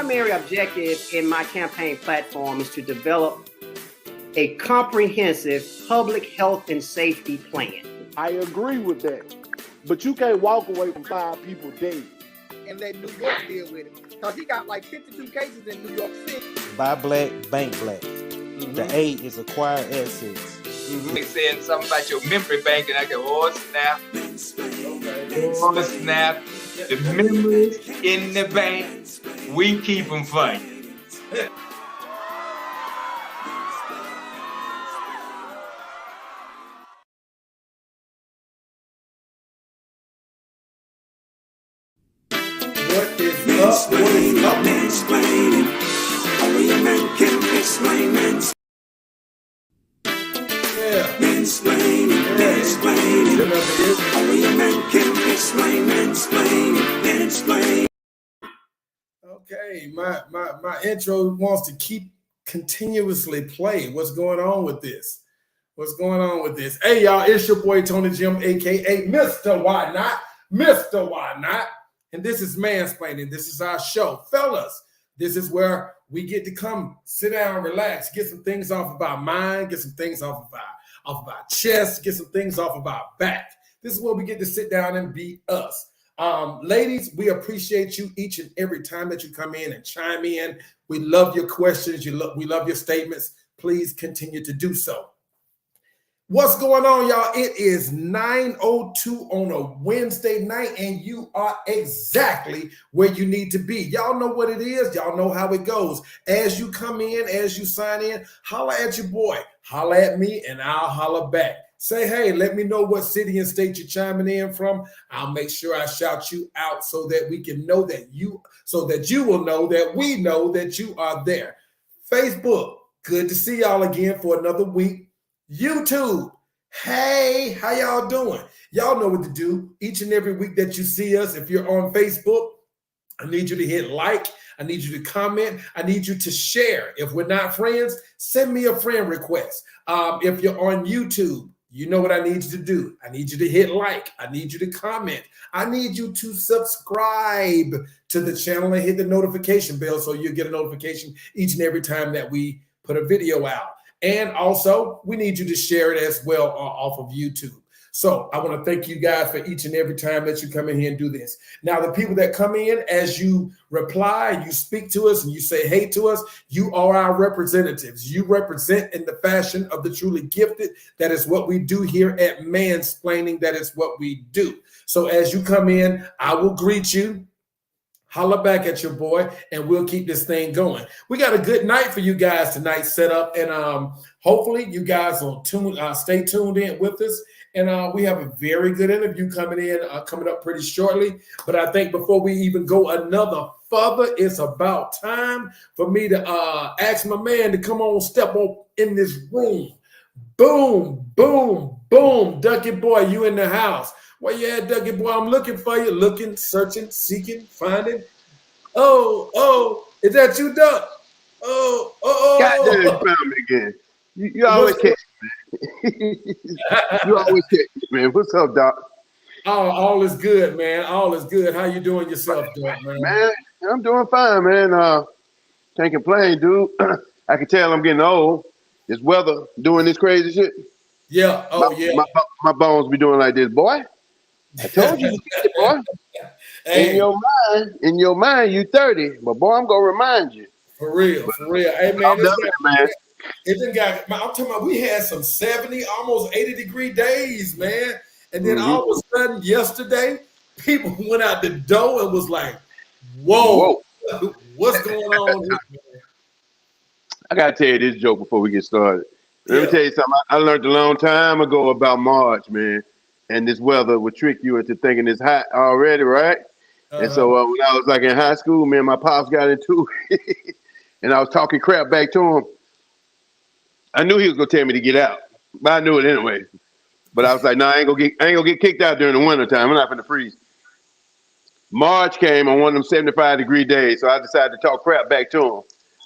primary objective in my campaign platform is to develop a comprehensive public health and safety plan. I agree with that. But you can't walk away from 5 people dead. And let New York deal with it. Because he got like 52 cases in New York City. Buy black, bank black. The A is acquired assets. They saying something about your memory bank, and I go, oh snap. Oh snap. The memories in the bank, we keep them for you. What is up? What is up? Mansplaining. Only a man can explain mansplaining. Yeah. Mansplaining, mansplaining. Only a man can explain mansplaining, mansplaining. Okay, my intro wants to keep continuously play. What's going on with this? What's going on with this? Hey, y'all, it's your boy Tonyjem, a.k.a. Mr. Why Not? Mr. Why Not? And this is Mansplaining. This is our show. Fellas, this is where we get to come, sit down, relax, get some things off of our mind, get some things off of our chest, get some things off of our back. This is where we get to sit down and be us. Ladies, we appreciate you each and every time that you come in and chime in. We love your questions. We love your statements. Please continue to do so. What's going on, y'all? It is 9:02 on a Wednesday night, and you are exactly where you need to be. Y'all know what it is. Y'all know how it goes. As you come in, as you sign in, holla at your boy. Holla at me, and I'll holla back. Say, hey, let me know what city and state you're chiming in from. I'll make sure I shout you out so that we can know that you will know that we know that you are there. Facebook, good to see y'all again for another week. YouTube, hey, how y'all doing? Y'all know what to do. Each and every week that you see us, if you're on Facebook, I need you to hit like. I need you to comment. I need you to share. If we're not friends, send me a friend request. If you're on YouTube, you know what I need you to do. I need you to hit like. I need you to comment. I need you to subscribe to the channel and hit the notification bell so you'll get a notification each and every time that we put a video out. And also, we need you to share it as well off of YouTube. So I want to thank you guys for each and every time that you come in here and do this. Now, the people that come in, as you reply, you speak to us and you say hey to us, you are our representatives. You represent in the fashion of the truly gifted. That is what we do here at Mansplaining. That is what we do. So as you come in, I will greet you. Holla back at your boy, and we'll keep this thing going. We got a good night for you guys tonight set up, and hopefully you guys will stay tuned in with us. And we have a very good interview coming up pretty shortly. But I think before we even go another further, it's about time for me to ask my man to come on, step on in this room. Boom, boom, boom. Duckie Boy, you in the house. Where you at, Duckie Boy? I'm looking for you. Looking, searching, seeking, finding. Oh, is that you, Duck? Oh. God damn, you found me again. You always catch me, man. You always catch me, man. What's up, Doc? Oh, all is good, man. All is good. How you doing yourself, Doc, man? Man, I'm doing fine, man. Can't complain, dude. I can tell I'm getting old. This weather doing this crazy shit. Yeah. My bones be doing like this, boy. I told you, boy. Hey. In your mind, you 30, but boy, I'm gonna remind you. For real. Hey, man, I'm talking about we had some 70, almost 80-degree days, man. And then all of a sudden, yesterday, people went out the door and was like, whoa. What's going on here, man? I gotta tell you this joke before we get started. Let me tell you something. I learned a long time ago about March, man. And this weather would trick you into thinking it's hot already, right? And so when I was like in high school, me and my pops got into it, and I was talking crap back to him. I knew he was gonna tell me to get out, but I knew it anyway. But I was like, no, I ain't gonna get kicked out during the winter time. I'm not gonna freeze. March came on one of them 75-degree days, so I decided to talk crap back to him.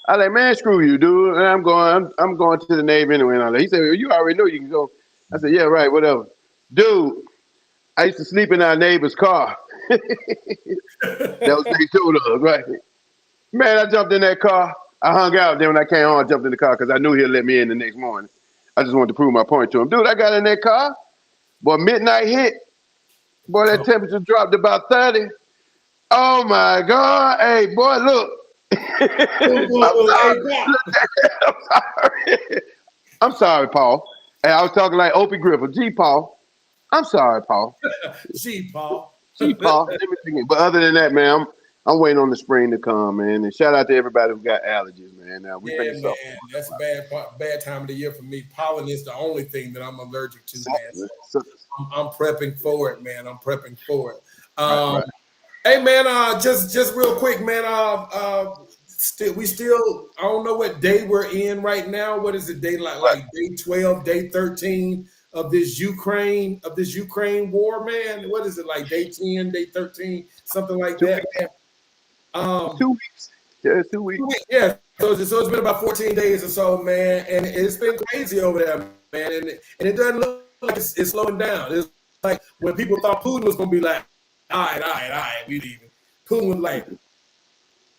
I was like, man, screw you, dude. And I'm going to the Navy anyway. And all that. He said, well, you already know you can go. I said, yeah, right, whatever. Dude, I used to sleep in our neighbor's car. That was what they told us, right? Man, I jumped in that car. I hung out. Then when I came home, I jumped in the car because I knew he'd let me in the next morning. I just wanted to prove my point to him. Dude, I got in that car. Boy, midnight hit. Boy, that temperature dropped to about 30. Oh, my God. Hey, boy, look. I'm sorry. I'm sorry, Paul. Hey, I was talking like Opie Griffin. Gee, Paul. I'm sorry, Paul. Gee, Paul. Gee, Paul. Let me think. But other than that, man, I'm waiting on the spring to come, man. And shout out to everybody who got allergies, man. Now we man, that's a bad time of the year for me. Pollen is the only thing that I'm allergic to, man. So I'm prepping for it, man. I'm prepping for it. Right. Hey, man, just real quick, man. We still I don't know what day we're in right now. What is the day like day 12, day 13 of this Ukraine war, man? What is it, like day 10, day 13, something like that, man? 2 weeks. Yeah, 2 weeks. Yeah. So it's been about 14 days or so, man, and it's been crazy over there, man. And it doesn't look like it's slowing down. It's like when people thought Putin was gonna be like, all right, we leaving. Putin was like,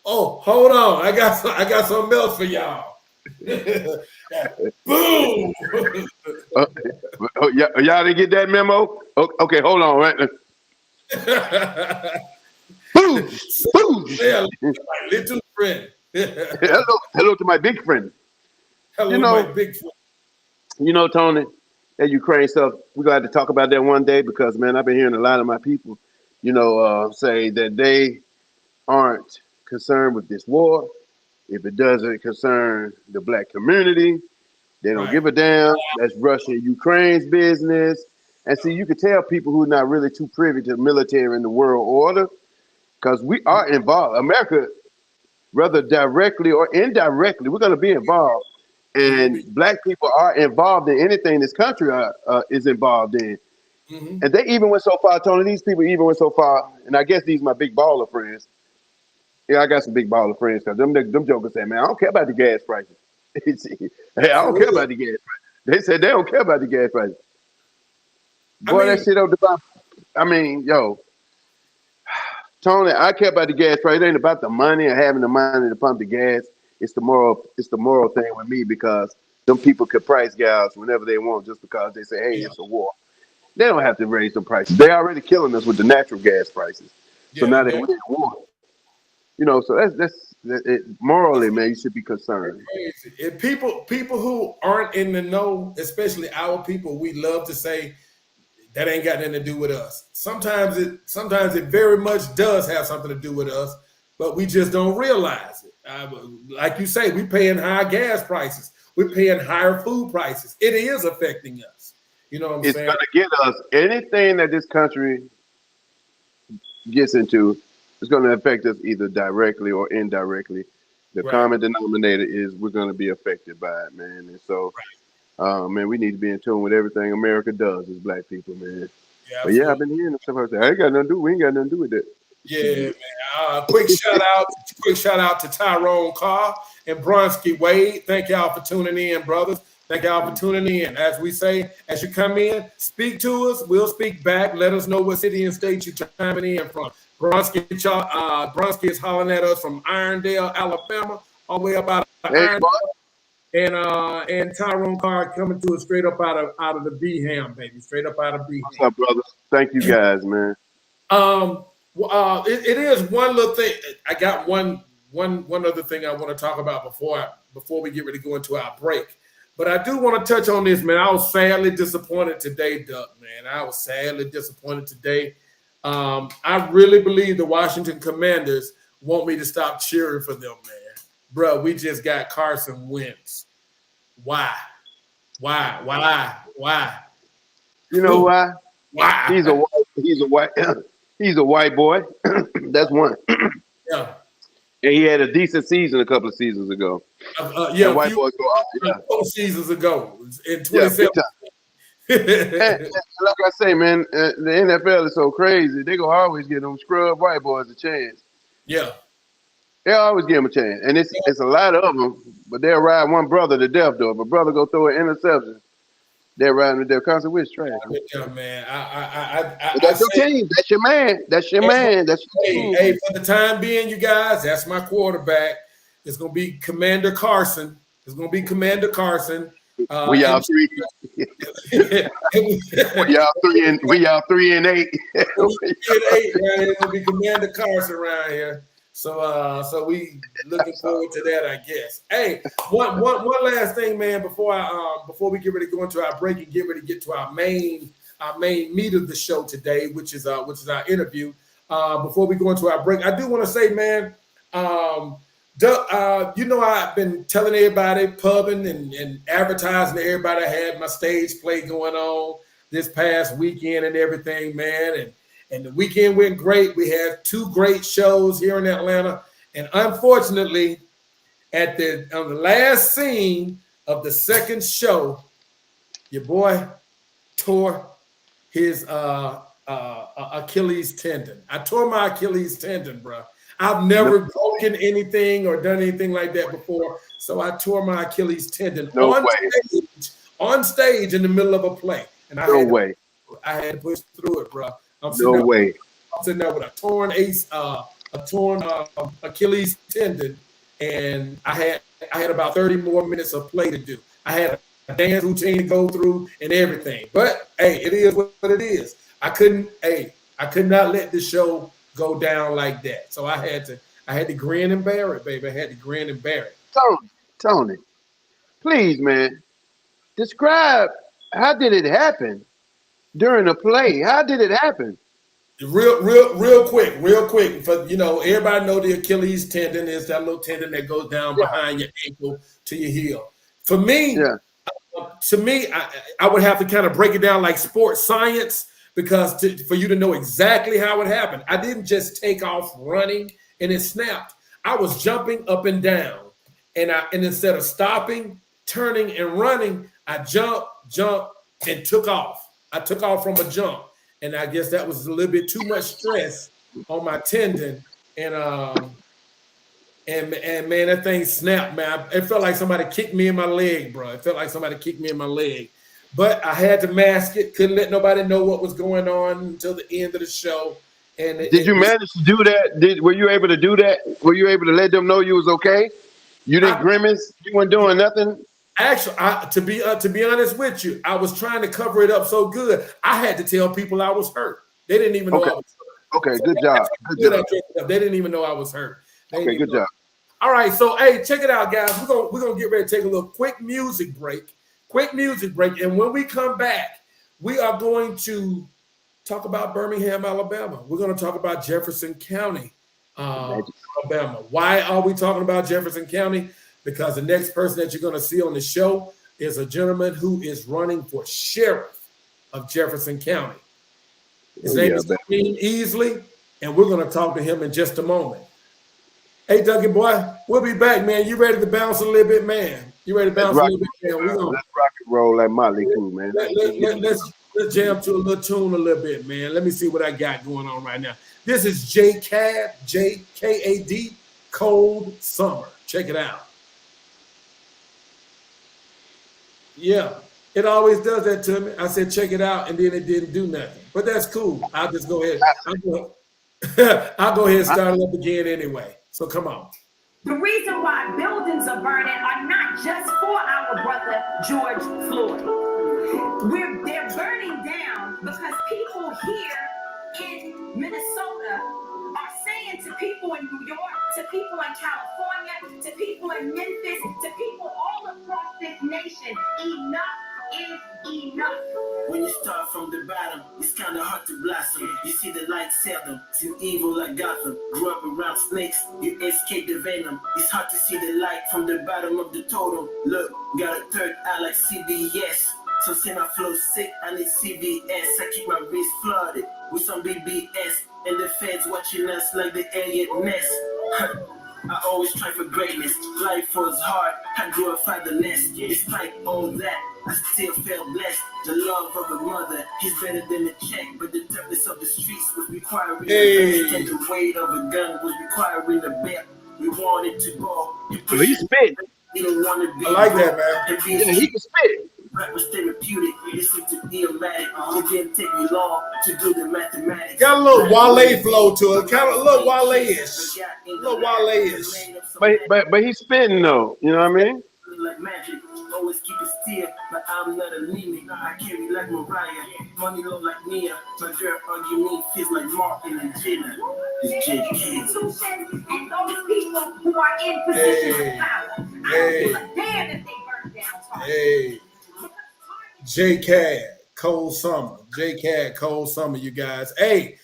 oh, hold on, I got something else for y'all. Boom. Y'all didn't get that memo? Okay, hold on, right. Boom. Yeah, my little friend. hello to my big friend. Hello, my big friend. You know, Tony, that Ukraine stuff, we're going to have to talk about that one day because, man, I've been hearing a lot of my people, say that they aren't concerned with this war. If it doesn't concern the black community, they don't give a damn. That's Russia and Ukraine's business. And see, you can tell people who are not really too privy to the military and the world order because we are involved. America, whether directly or indirectly, we're going to be involved. And black people are involved in anything this country is involved in. Mm-hmm. And they even went so far, Tony, these people even went so far, and I guess these are my big baller friends. Yeah, I got some big baller friends because them jokers say, man, I don't care about the gas prices. Hey, I don't care about the gas prices. They said they don't care about the gas prices. Boy, that shit over the I mean, yo, Tony, I care about the gas price. It ain't about the money or having the money to pump the gas. It's the moral thing with me because them people could price gals whenever they want just because they say, hey, it's a war. They don't have to raise the prices. They already killing us with the natural gas prices. So now they're in war. So that's morally, man, you should be concerned. If people who aren't in the know, especially our people, we love to say that ain't got nothing to do with us. Sometimes it very much does have something to do with us, but we just don't realize it. Like you say, we're paying high gas prices. We're paying higher food prices. It is affecting us. You know what I'm saying? It's going to get us anything that this country gets into. It's going to affect us either directly or indirectly. The common denominator is we're going to be affected by it, man. And so, man, we need to be in tune with everything America does as black people, man. Yeah, but I've been hearing stuff like that. I ain't got nothing to do. We ain't got nothing to do with that. Yeah, man. Quick shout out to Tyrone Carr and Bronski Wade. Thank y'all for tuning in, brothers. Thank y'all for tuning in. As we say, as you come in, speak to us. We'll speak back. Let us know what city and state you're chiming in from. Bronski is hollering at us from Irondale, Alabama, all the way up out of Irondale. And Tyrone Carr coming to us straight up out of the B-Ham, baby. Straight up out of B-Ham. What's up, brothers? Thank you guys, man. It is one little thing. I got one other thing I want to talk about before we get ready to go into our break. But I do want to touch on this, man. I was sadly disappointed today, Duck, man. I was sadly disappointed today. I really believe the Washington Commanders want me to stop cheering for them, man. Bro, we just got Carson Wentz. Why? You know why? Why? He's a white boy. That's one. Yeah. And he had a decent season a couple of seasons ago. White boys go out. A couple seasons ago in 2017. And like I say, man, the NFL is so crazy. They go always give them scrub white boys a chance. Yeah. They always give them a chance. And it's a lot of them, but they'll ride one brother to death, though. If a brother go throw an interception, They're riding with their Carson Wentz trash. Yeah, man. But that's your team. That's your man. That's your man. That's your team. Hey, for the time being, you guys, that's my quarterback. It's gonna be Commander Carson. It's gonna be Commander Carson. We y'all 3. we y'all 3 and 8. 3 and 8, man. It's gonna be Commander Carson around here. So we looking forward to that, I guess. Hey, one last thing, man, before we get ready to go into our break and get ready to get to our main meat of the show today, which is our interview. Before we go into our break, I do want to say, man, you know, I've been telling everybody, pubbing and advertising to everybody. I had my stage play going on this past weekend and everything, man, and the weekend went great. We had 2 great shows here in Atlanta. And unfortunately, on the last scene of the second show, your boy tore his Achilles tendon. I tore my Achilles tendon, bro. I've never broken anything or done anything like that before. So I tore my Achilles tendon on stage in the middle of a play. And I had to push through it, bro. I'm sitting there with a torn Achilles tendon, and I had about 30 more minutes of play to do. I had a dance routine to go through and everything. But hey, it is what it is. I could not let the show go down like that. So I had to grin and bear it, baby. I had to grin and bear it. Tony, please, man, describe how did it happen during the play? How did it happen? Real quick. For everybody know the Achilles tendon is that little tendon that goes down behind your ankle to your heel. For me, I would have to kind of break it down like sports science, because for you to know exactly how it happened, I didn't just take off running and it snapped. I was jumping up and down, and instead of stopping, turning, and running, I jumped and took off. I took off from a jump, and I guess that was a little bit too much stress on my tendon, and man, that thing snapped, man. It felt like somebody kicked me in my leg, bro. It felt like somebody kicked me in my leg. But I had to mask it. Couldn't let nobody know what was going on until the end of the show. And did you manage to do that? Were you able to do that? Were you able to let them know you was okay? You didn't grimace? You weren't doing nothing? Actually, to be honest with you, I was trying to cover it up so good. I had to tell people I was hurt. They didn't even know I was hurt. Okay, good job. They didn't even know I was hurt. Okay, good job. All right, so hey, check it out, guys. We're gonna get ready to take a little quick music break. And when we come back, we are going to talk about Birmingham, Alabama. We're going to talk about Jefferson County, Alabama. Why are we talking about Jefferson County? Because the next person that you're going to see on the show is a gentleman who is running for sheriff of Jefferson County. His name is Kareem Easley, and we're going to talk to him in just a moment. Hey, Duckie Boy, we'll be back, man. You ready to bounce a little bit, man? You ready to bounce a little bit, man? Let's rock and roll like Motley Crue, man. Let's jam to a little tune a little bit, man. Let me see what I got going on right now. This is JKAD, JKAD, Cold Summer. Check it out. Yeah, it always does that to me. I said, check it out, and then it didn't do nothing. But that's cool. I'll just go ahead. I'll go ahead and start it up again anyway. So come on. The reason why buildings are burning are not just for our brother George Floyd. They're burning down because people here in Minnesota are saying to people in New York, to people in California, to people in Memphis, to people all across this nation, enough is enough. When you start from the bottom, it's kind of hard to blossom. You see the light seldom, see evil like Gotham. Grew up around snakes, you escape the venom. It's hard to see the light from the bottom of the totem. Look, got a third eye like CBS. So say my flow sick, I need CVS. I keep my wrist flooded with some BBS. And the feds watching us like the Elliot Ness. I always try for greatness. Life was hard, I grew up fatherless. Despite all that, I still felt blessed. The love of a mother is better than a check, but the toughness of the streets was requiring a vest, and the weight of a gun was requiring a belt. We wanted to ball. He spit. You don't want to be. I like that, man. Yeah, he can spit. Rappers therapeutic, listen to Illmatic. It didn't take me long to do the mathematics. Got a little Wale flow to it, kind of a little Wale-ish. A little Wale-ish. But he's spitting though, you know what I mean? Like magic, always keep it still, but I'm not anemic. I carry like Mariah, money low like Nia. My girl argue me, feels like Martin and Jenna. It's Institutions and those people who are in positions of power. I don't give a damn if they burn down Target. Hey, J-Cad, Cold Summer. J-Cad, Cold Summer, you guys. Hey,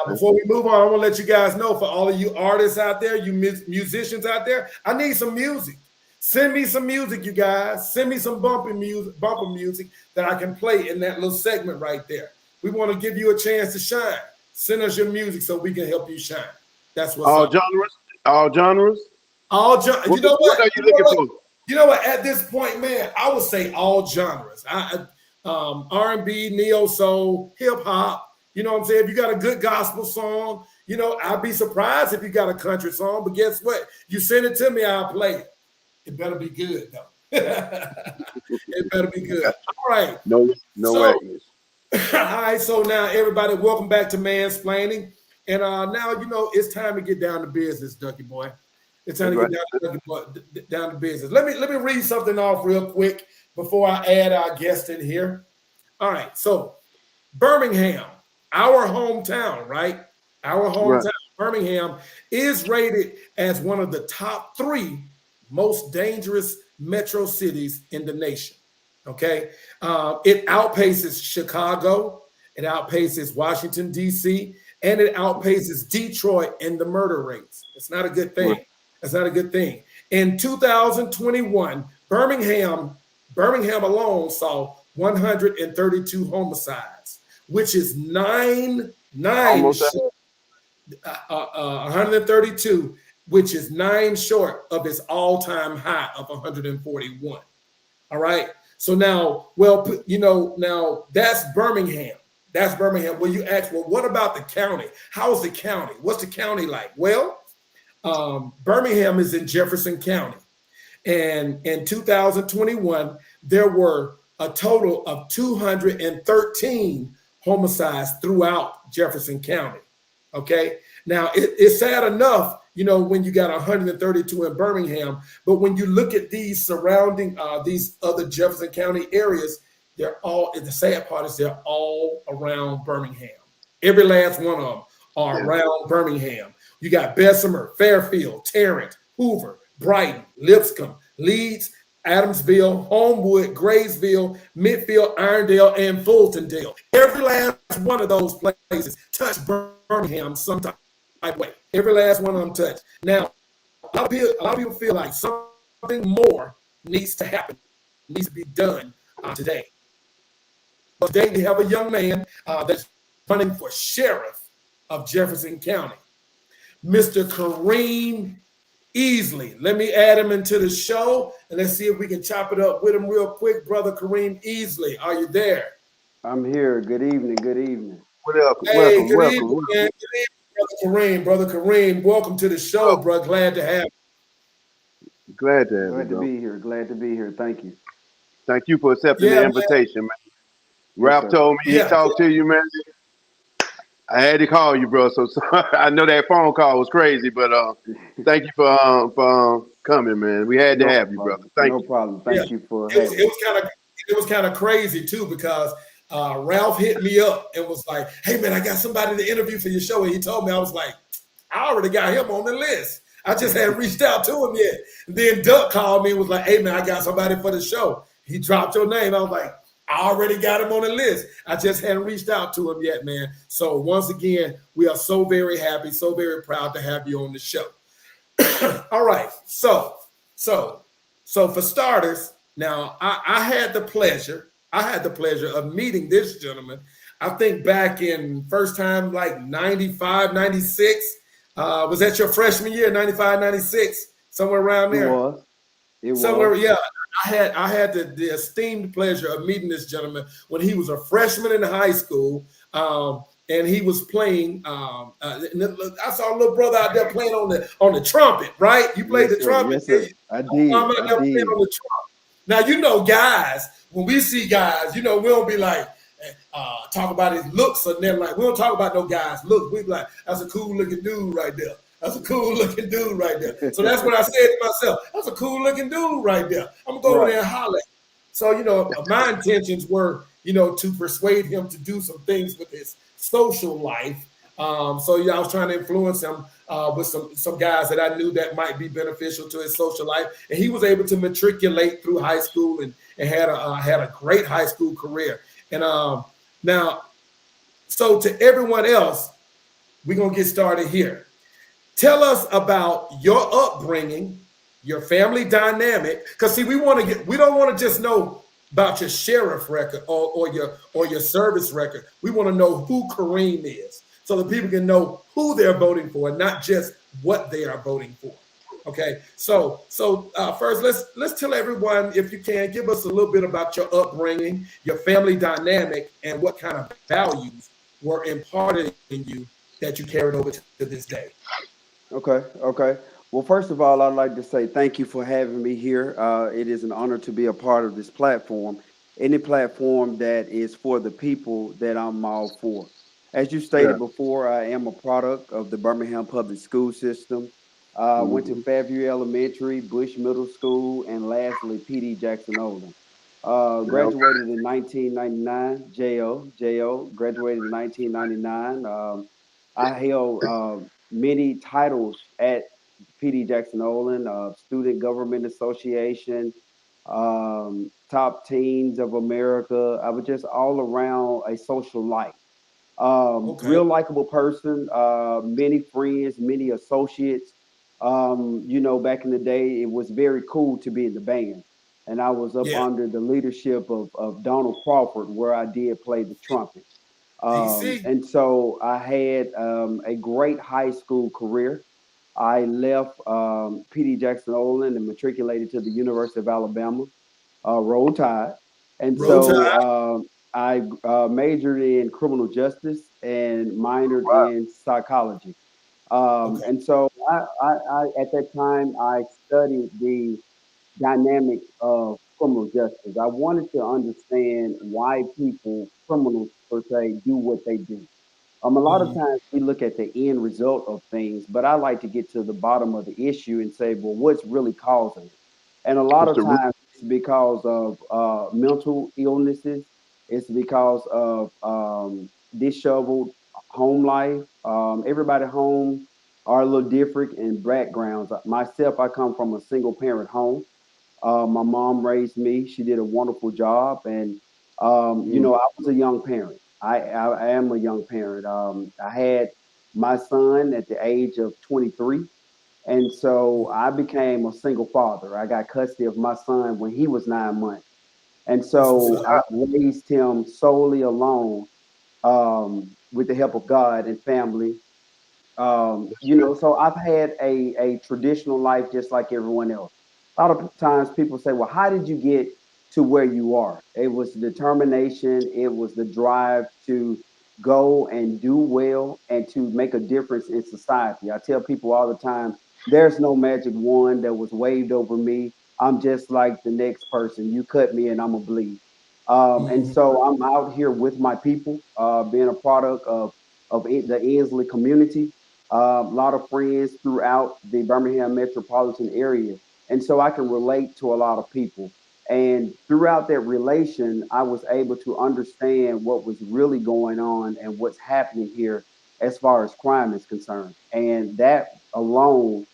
before we move on, I want to let you guys know, for all of you artists out there, you musicians out there, I need some music. Send me some music, you guys. Send me some bumper music that I can play in that little segment right there. We want to give you a chance to shine. Send us your music so we can help you shine. That's what's all up. genres. All genres. You know what? What are you looking for? You know what? At this point, man, I would say all genres. R&B, neo soul, hip hop. You know what I'm saying? If you got a good gospel song, you know, I'd be surprised if you got a country song. But guess what? You send it to me, I'll play it. It better be good, though. It better be good. All right. No way. All right. So now, everybody, welcome back to Mansplaining. And now, you know, it's time to get down to business, Duckie Boy. It's time to get down to business. Let me read something off real quick before I add our guest in here. All right. So Birmingham, our hometown, right? Our hometown, right. Birmingham is rated as one of the top 3 most dangerous metro cities in the nation. Okay. It outpaces Chicago. It outpaces Washington, D.C., and it outpaces Detroit in the murder rates. It's not a good thing. It's not a good thing. In 2021, Birmingham alone saw 132 homicides, which is 132, which is 9 short of its all-time high of 141. All right. So now, well, you know, now that's Birmingham. That's Birmingham. Well, you ask, well, what about the county? How's the county? What's the county like? Well, Birmingham is in Jefferson County. And in 2021, there were a total of 213 homicides throughout Jefferson County. Okay. Now, it's sad enough, you know, when you got 132 in Birmingham, but when you look at these surrounding, these other Jefferson County areas, they're all, the sad part is they're all around Birmingham. Every last one of them are around Birmingham. You got Bessemer, Fairfield, Tarrant, Hoover, Brighton, Lipscomb, Leeds, Adamsville, Homewood, Graysville, Midfield, Irondale, and Fultondale. Every last one of those places touch Birmingham some type of way. Every last one of them touch. Now, a lot of people feel like something more needs to happen, needs to be done today. But today we have a young man that's running for sheriff of Jefferson County, Mr. Kareem Easley. Let me add him into the show, and let's see if we can chop it up with him real quick. Brother Kareem Easley, are you there? I'm here. Good evening. Good evening. Welcome. Good evening, Brother Kareem. Welcome to the show, bro. Glad to have you. Glad to have you. Glad to be here. Glad to be here. Thank you. Thank you for accepting the invitation, man. Ralph told me he talked to you, man. I had to call you, bro. So I know that phone call was crazy, but thank you for coming, man. We had to have you, brother. Thank you. No problem. Thank you for having me. It was kind of crazy too, because Ralph hit me up and was like, "Hey, man, I got somebody to interview for your show." And he told me, I was like, "I already got him on the list. I just hadn't reached out to him yet." And then Duck called me and was like, "Hey, man, I got somebody for the show." He dropped your name. I was like, I already got him on the list. I just hadn't reached out to him yet, man. So once again, we are so very happy, so very proud to have you on the show. All right. So for starters, now I had the pleasure of meeting this gentleman. I think back in first time like 95, 96. Was that your freshman year, 95, 96? Somewhere around there? It was. Somewhere, yeah. I had the esteemed pleasure of meeting this gentleman when he was a freshman in high school, and he was playing. I saw a little brother out there playing on the trumpet, right? You played the trumpet. Yes, sir. I did. I'm out there playing on the trumpet. Now, you know, guys, when we see guys, you know, we don't be like, talk about his looks or nothing. Like, we don't talk about no guys' looks. We be like, that's a cool looking dude right there. That's a cool looking dude right there. So that's what I said to myself. That's a cool looking dude right there. I'm gonna go over there and holler. So, you know, my intentions were, you know, to persuade him to do some things with his social life. So yeah, I was trying to influence him with some guys that I knew that might be beneficial to his social life, and he was able to matriculate through high school and had a great high school career. And now, so to everyone else, we're gonna get started here. Tell us about your upbringing, your family dynamic, because see, we don't want to just know about your sheriff record or your service record. We want to know who Kareem is, so that people can know who they're voting for, not just what they are voting for. Okay, so first, let's tell everyone, if you can, give us a little bit about your upbringing, your family dynamic, and what kind of values were imparted in you that you carried over to this day. Okay. Well, first of all, I'd like to say thank you for having me here. It is an honor to be a part of this platform, any platform that is for the people that I'm all for. As you stated before, I am a product of the Birmingham Public School System. Went to Fairview Elementary, Bush Middle School, and lastly, P.D. Jackson-Olin. Graduated in 1999, J.O. Graduated in 1999. I held many titles at P.D. Jackson-Olin, Student Government Association, Top Teens of America. I was just all around a social life. Real likable person, many friends, many associates. You know, back in the day, it was very cool to be in the band. And I was up under the leadership of Donald Crawford, where I did play the trumpet. And so I had a great high school career. I left P.D. Jackson-Olin and matriculated to the University of Alabama, Roll Tide. And I majored in criminal justice and minored in psychology. And so I, at that time, I studied the dynamics of criminal justice. I wanted to understand why people, criminals per se, do what they do. A lot of times we look at the end result of things, but I like to get to the bottom of the issue and say, well, what's really causing it? And a lot of times it's because of mental illnesses. It's because of disheveled home life. Everybody home are a little different in backgrounds. Myself, I come from a single parent home. My mom raised me. She did a wonderful job. And, you know, I was a young parent. I am a young parent. I had my son at the age of 23. And so I became a single father. I got custody of my son when he was 9 months. And so I raised him solely alone with the help of God and family. You know, so I've had a traditional life just like everyone else. A lot of times people say, well, how did you get to where you are? It was determination. It was the drive to go and do well and to make a difference in society. I tell people all the time, there's no magic wand that was waved over me. I'm just like the next person. You cut me and I'm going to bleed. And so I'm out here with my people, being a product of the Easley community. A lot of friends throughout the Birmingham metropolitan area. And so I can relate to a lot of people. And throughout that relation, I was able to understand what was really going on and what's happening here as far as crime is concerned. And that alone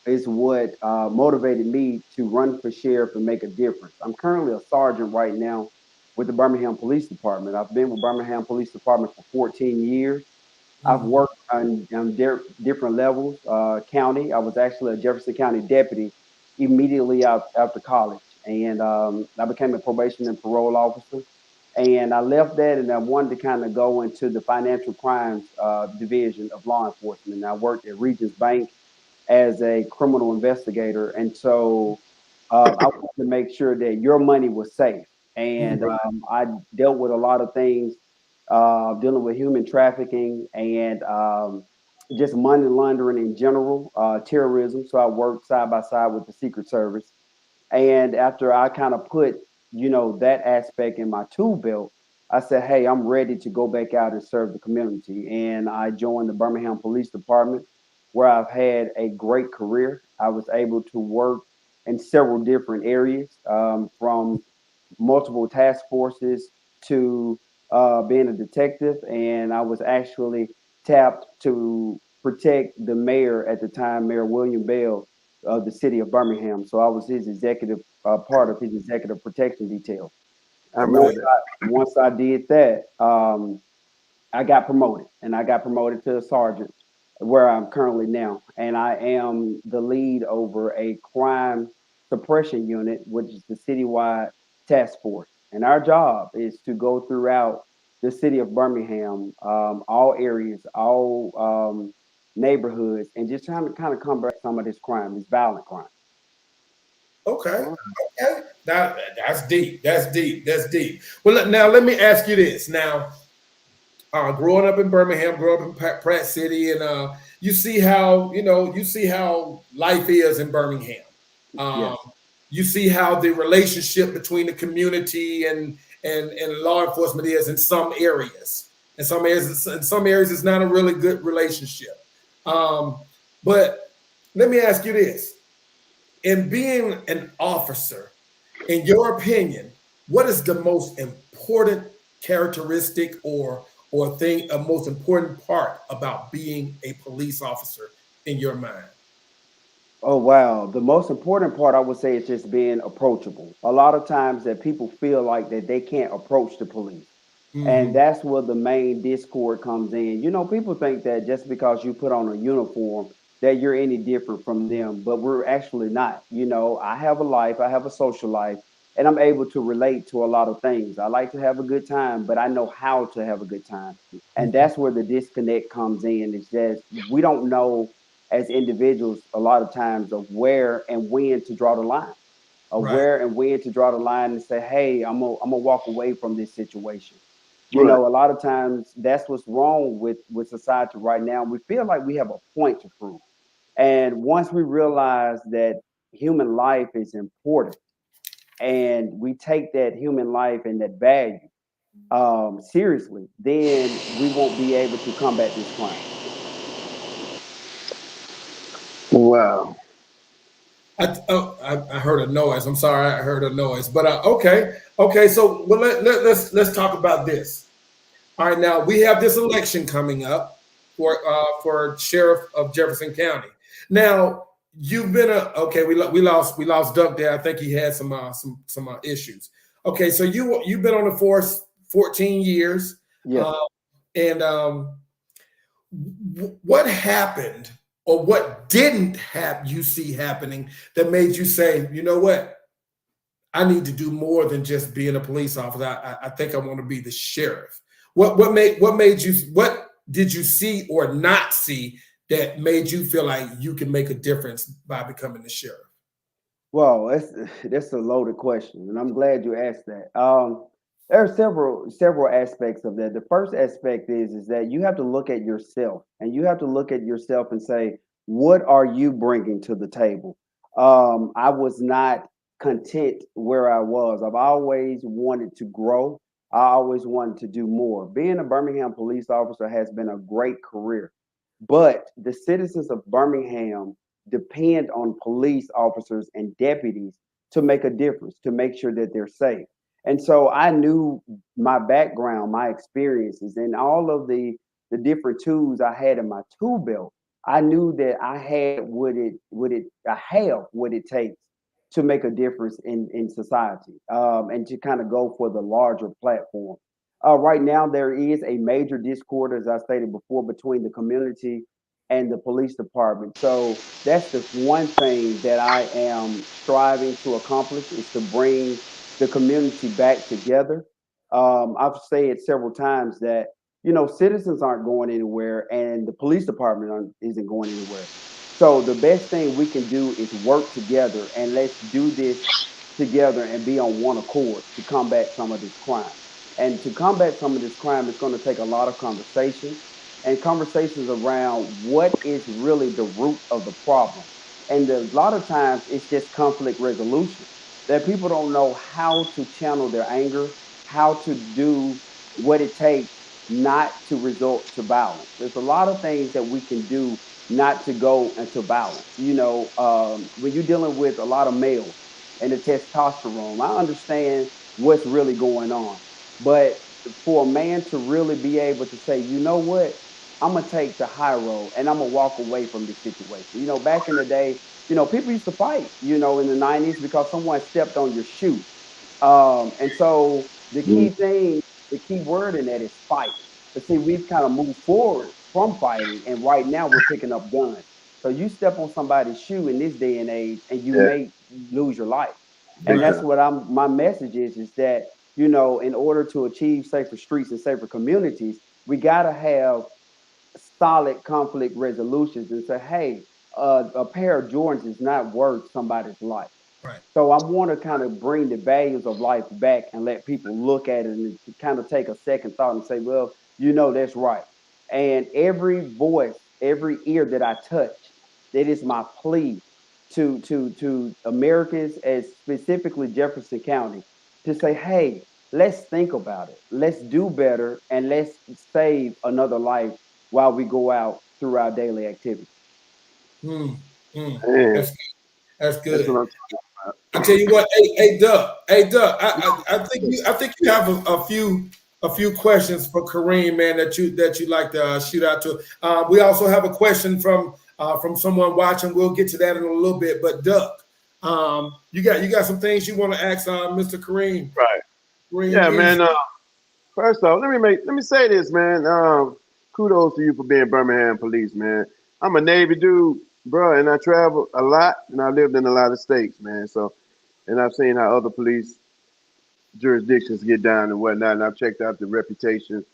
is what motivated me to run for sheriff and make a difference. I'm currently a sergeant right now with the Birmingham Police Department. I've been with Birmingham Police Department for 14 years. I've worked on different levels. County, I was actually a Jefferson County deputy immediately after college. And I became a probation and parole officer. And I left that and I wanted to kind of go into the financial crimes division of law enforcement. And I worked at Regions Bank as a criminal investigator. And so I wanted to make sure that your money was safe. And I dealt with a lot of things, dealing with human trafficking and just money laundering in general, terrorism. So I worked side by side with the Secret Service. And after I kind of put, that aspect in my tool belt, I said, hey, I'm ready to go back out and serve the community. And I joined the Birmingham Police Department, where I've had a great career. I was able to work in several different areas, from multiple task forces to being a detective. And I was actually tapped to protect the mayor at the time, Mayor William Bell of the city of Birmingham. So I was his executive, part of his executive protection detail. I remember that. Once I did that, I got promoted, and I got promoted to a sergeant, where I'm currently now, and I am the lead over a crime suppression unit, which is the citywide task force. And our job is to go throughout the city of Birmingham, all areas, all neighborhoods, and just trying to kind of combat some of this crime, this violent crime. Okay. Okay. That's deep. That's deep. That's deep. Well, now let me ask you this. Now, growing up in Birmingham, growing up in Pratt City, and you see how life is in Birmingham. Yes. You see how the relationship between the community and law enforcement is in some areas. In some areas, it's not a really good relationship. But let me ask you this: in being an officer, in your opinion, what is the most important characteristic or thing, a most important part about being a police officer in your mind? Oh wow. The most important part I would say is just being approachable. A lot of times that people feel like that they can't approach the police. And Mm-hmm. that's where the main discord comes in. People think that just because you put on a uniform that you're any different from them, but we're actually not. I have a life, I have a social life, and I'm able to relate to a lot of things. I like to have a good time, but I know how to have a good time. And that's where the disconnect comes in. It's just we don't know as individuals a lot of times of where and when to draw the line, of Right. where and when to draw the line and say, hey, I'm gonna walk away from this situation. Right. A lot of times that's what's wrong with society right now. We feel like we have a point to prove. And once we realize that human life is important and we take that human life and that value seriously, then we won't be able to combat this crime. Wow. I heard a noise. I'm sorry, I heard a noise. But okay. So let's talk about this. All right, now we have this election coming up for sheriff of Jefferson County. Now you've been we lost Duck there. I think he had some issues. Okay, so you've been on the force 14 years. Yes. And what happened or what didn't you see happening that made you say, you know what, I need to do more than just being a police officer. I think I want to be the sheriff. What did you see or not see that made you feel like you can make a difference by becoming the sheriff? Well, that's a loaded question, and I'm glad you asked that. There are several aspects of that. The first aspect is that you have to look at yourself, and you have to look at yourself and say, what are you bringing to the table? I was not content where I was. I've always wanted to grow. I always wanted to do more. Being a Birmingham police officer has been a great career, but the citizens of Birmingham depend on police officers and deputies to make a difference, to make sure that they're safe. And so I knew my background, my experiences, and all of the different tools I had in my tool belt. I knew that I had I have what it takes to make a difference in society, and to kind of go for the larger platform. Right now, there is a major discord, as I stated before, between the community and the police department. So that's the one thing that I am striving to accomplish, is to bring the community back together. I've said several times that citizens aren't going anywhere, and the police department isn't going anywhere. So the best thing we can do is work together, and let's do this together and be on one accord to combat some of this crime. And to combat some of this crime, it's going to take a lot of conversation and conversations around what is really the root of the problem. And a lot of times it's just conflict resolution. that people don't know how to channel their anger, how to do what it takes not to resort to violence. There's a lot of things that we can do not to go into violence. When you're dealing with a lot of males and the testosterone, I understand what's really going on. But for a man to really be able to say, you know what, I'm gonna take the high road and I'm gonna walk away from this situation. Back in the day, people used to fight, in the 90s because someone stepped on your shoe. And so the key word in that is fight. But see, we've kind of moved forward from fighting, and right now we're picking up guns. So you step on somebody's shoe in this day and age, and you Yeah, may lose your life. And big that's time. what my message is that, in order to achieve safer streets and safer communities, we got to have solid conflict resolutions and say, hey, a pair of Jordans is not worth somebody's life. Right. So I want to kind of bring the values of life back and let people look at it and kind of take a second thought and say, well, that's right. And every voice, every ear that I touch, that is my plea to Americans, as specifically Jefferson County, to say, hey, let's think about it. Let's do better and let's save another life while we go out through our daily activities. Mm, mm. Man, That's that's what good. I'm talking about. I tell you what, hey Duck, I think you have a few questions for Kareem, man, that you like to shoot out to. We also have a question from someone watching. We'll get to that in a little bit. But Duck, you got some things you want to ask Mr. Kareem? Right. Kareem Yeah, man. Easley. First off, let me say this, man. Kudos to you for being Birmingham police, man. I'm a Navy dude, bro, and I travel a lot, and I lived in a lot of states, man. So, and I've seen how other police jurisdictions get down and whatnot, and I've checked out the reputation,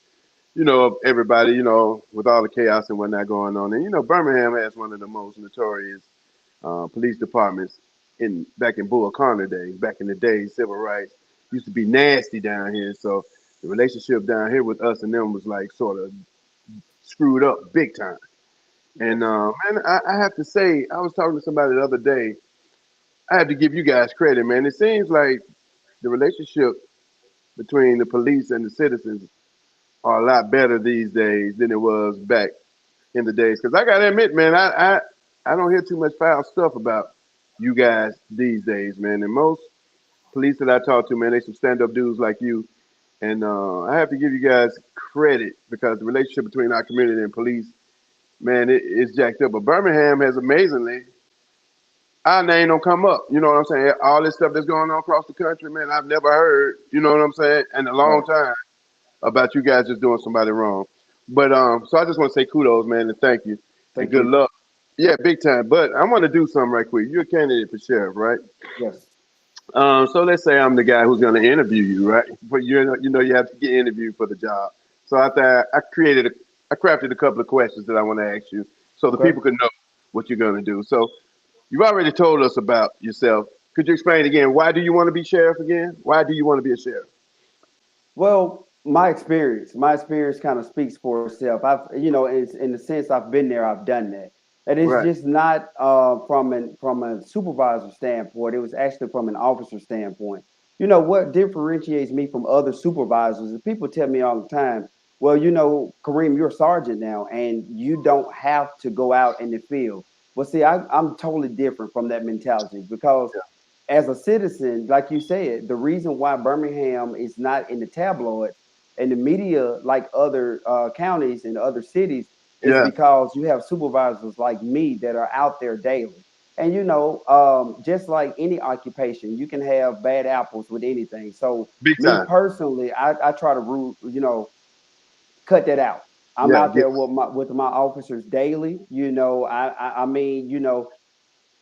of everybody, with all the chaos and whatnot going on. And Birmingham has one of the most notorious police departments back in Bull Connor days. Back in the day, civil rights used to be nasty down here. So the relationship down here with us and them was like sort of screwed up big time. And man, I have to say, I was talking to somebody the other day. I have to give you guys credit, man. It seems like the relationship between the police and the citizens are a lot better these days than it was back in the days. Because I gotta admit, man, I don't hear too much foul stuff about you guys these days, man. And most police that I talk to, man, they some stand up dudes like you. And I have to give you guys credit because the relationship between our community and police, man, it's jacked up. But Birmingham has amazingly, our name don't come up. You know what I'm saying? All this stuff that's going on across the country, man, I've never heard, you know what I'm saying, in a long Right. time about you guys just doing somebody wrong. But so I just want to say kudos, man, and thank you and Thank good you. luck. Yeah, big time. But I want to do something right quick. You're a candidate for sheriff, right? Yes. So let's say I'm the guy who's going to interview you, right? But you have to get interviewed for the job. So I crafted a couple of questions that I want to ask you, so the Okay. people can know what you're going to do. So you've already told us about yourself. Could you explain again? Why do you want to be sheriff again? Why do you want to be a sheriff? Well, my experience kind of speaks for itself. In the sense I've been there, I've done that. And it's Right. just not from a supervisor standpoint. It was actually from an officer standpoint. What differentiates me from other supervisors is people tell me all the time, well, Kareem, you're a sergeant now, and you don't have to go out in the field. Well, see, I'm totally different from that mentality because as a citizen, like you said, the reason why Birmingham is not in the tabloids and the media like other counties and other cities is Yeah. because you have supervisors like me that are out there daily. And just like any occupation, you can have bad apples with anything. So Big me time. personally, I try to cut that out. I'm Yeah. out there with my officers daily. I mean,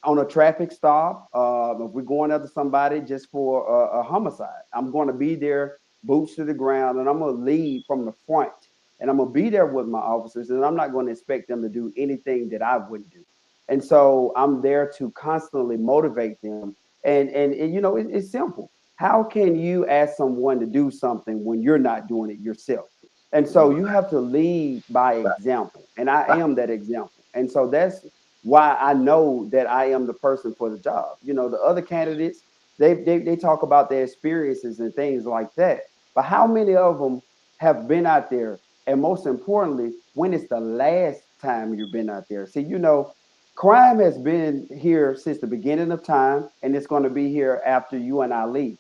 on a traffic stop, if we're going after somebody just for a homicide, I'm going to be there, boots to the ground, and I'm going to lead from the front. And I'm going to be there with my officers, and I'm not going to expect them to do anything that I wouldn't do. And so I'm there to constantly motivate them. And it's simple. How can you ask someone to do something when you're not doing it yourself? And so you have to lead by example. And I am that example. And so that's why I know that I am the person for the job. The other candidates, They talk about their experiences and things like that. But how many of them have been out there? And most importantly, when is the last time you've been out there? See, crime has been here since the beginning of time, and it's going to be here after you and I leave.